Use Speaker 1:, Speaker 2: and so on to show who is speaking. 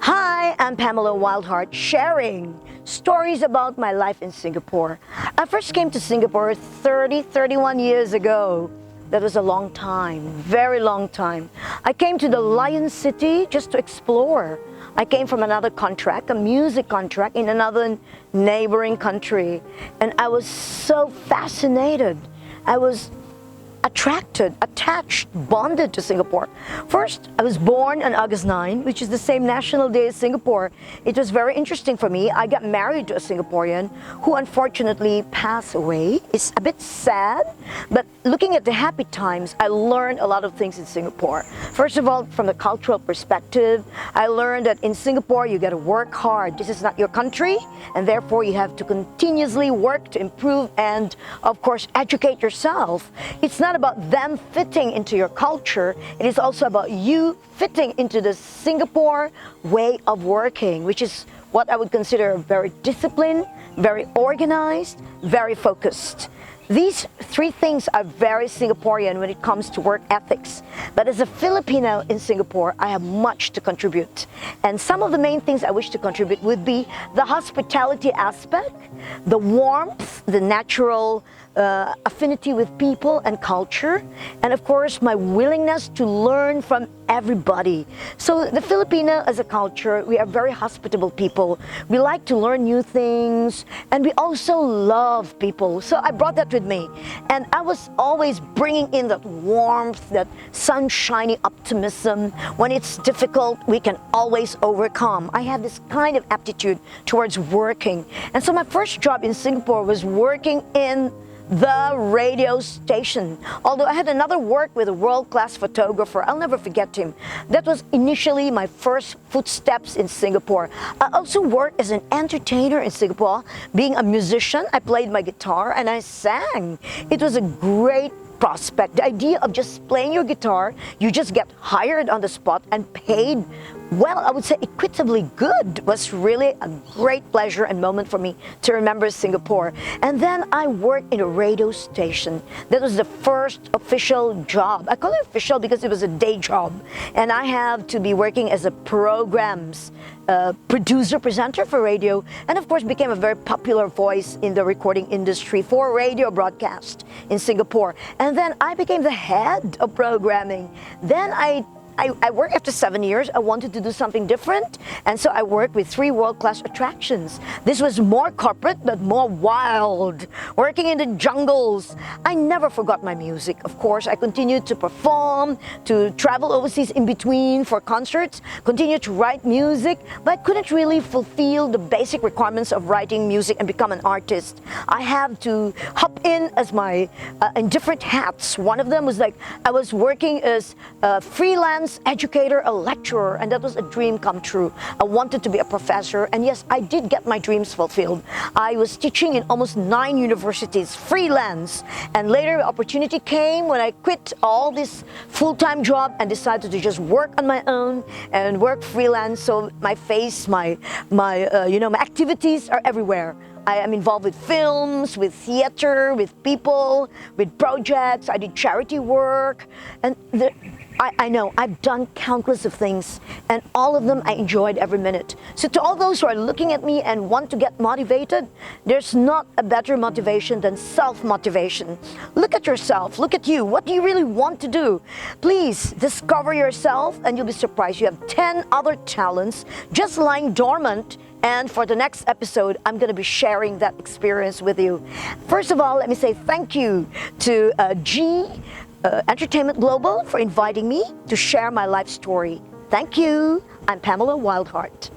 Speaker 1: Hi, I'm Pamela Wildheart, sharing stories about my life in Singapore. I first came to Singapore 31 years ago. That was a long time, very long time. I came to the Lion City just to explore. I came from another contract, a music contract in another neighboring country. And I was so fascinated. I was attracted, attached, bonded to Singapore. First, I was born on August 9, which is the same National Day as Singapore. It was very interesting for me. I got married to a Singaporean who unfortunately passed away. It's a bit sad, but looking at the happy times, I learned a lot of things in Singapore. First of all, from the cultural perspective, I learned that in Singapore, you gotta work hard. This is not your country, and therefore you have to continuously work to improve and, of course, educate yourself. It's not about them fitting into your culture, it is also about you fitting into the Singapore way of working, which is what I would consider very disciplined, very organized, very focused. These three things are very Singaporean when it comes to work ethics. But as a Filipino in Singapore, I have much to contribute. And some of the main things I wish to contribute would be the hospitality aspect, the warmth, the natural affinity with people and culture, and of course my willingness to learn from everybody. So the Filipino as a culture, we are very hospitable people. We like to learn new things, and we also love people. So I brought that with me, and I was always bringing in that warmth, that sunshiny optimism. When it's difficult, we can always overcome. I have this kind of aptitude towards working, and so my first job in Singapore was working in the radio station. Although I had another work with a world-class photographer, I'll never forget him. That was initially my first footsteps in Singapore. I also worked as an entertainer in Singapore. Being a musician, I played my guitar and I sang. It was a great prospect. The idea of just playing your guitar, you just get hired on the spot and paid, well, I would say equitably good. Was really a great pleasure and moment for me to remember Singapore. And then I worked in a radio station. That was the first official job. I call it official because it was a day job. And I have to be working as a programs producer, presenter for radio, and of course became a very popular voice in the recording industry for radio broadcast in Singapore. And then I became the head of programming. Then I worked after 7 years. I wanted to do something different, and so I worked with 3 world-class attractions. This was more corporate, but more wild, working in the jungles. I never forgot my music. Of course, I continued to perform, to travel overseas in between for concerts, continued to write music, but I couldn't really fulfill the basic requirements of writing music and become an artist. I have to hop in as in different hats. One of them was like, I was working as a freelance educator, a lecturer, and that was a dream come true. I wanted to be a professor, and yes, I did get my dreams fulfilled. I was teaching in almost 9 universities, freelance, and later the opportunity came when I quit all this full-time job and decided to just work on my own and work freelance. So my face, my activities are everywhere. I am involved with films, with theater, with people, with projects. I did charity work, and I know I've done countless of things, and all of them I enjoyed every minute. So to all those who are looking at me and want to get motivated, there's not a better motivation than self-motivation. Look at yourself, look at you. What do you really want to do? Please discover yourself, and you'll be surprised. You have 10 other talents just lying dormant. And for the next episode, I'm going to be sharing that experience with you. First of all, let me say thank you to Entertainment Global for inviting me to share my life story. Thank you. I'm Pamela Wildheart.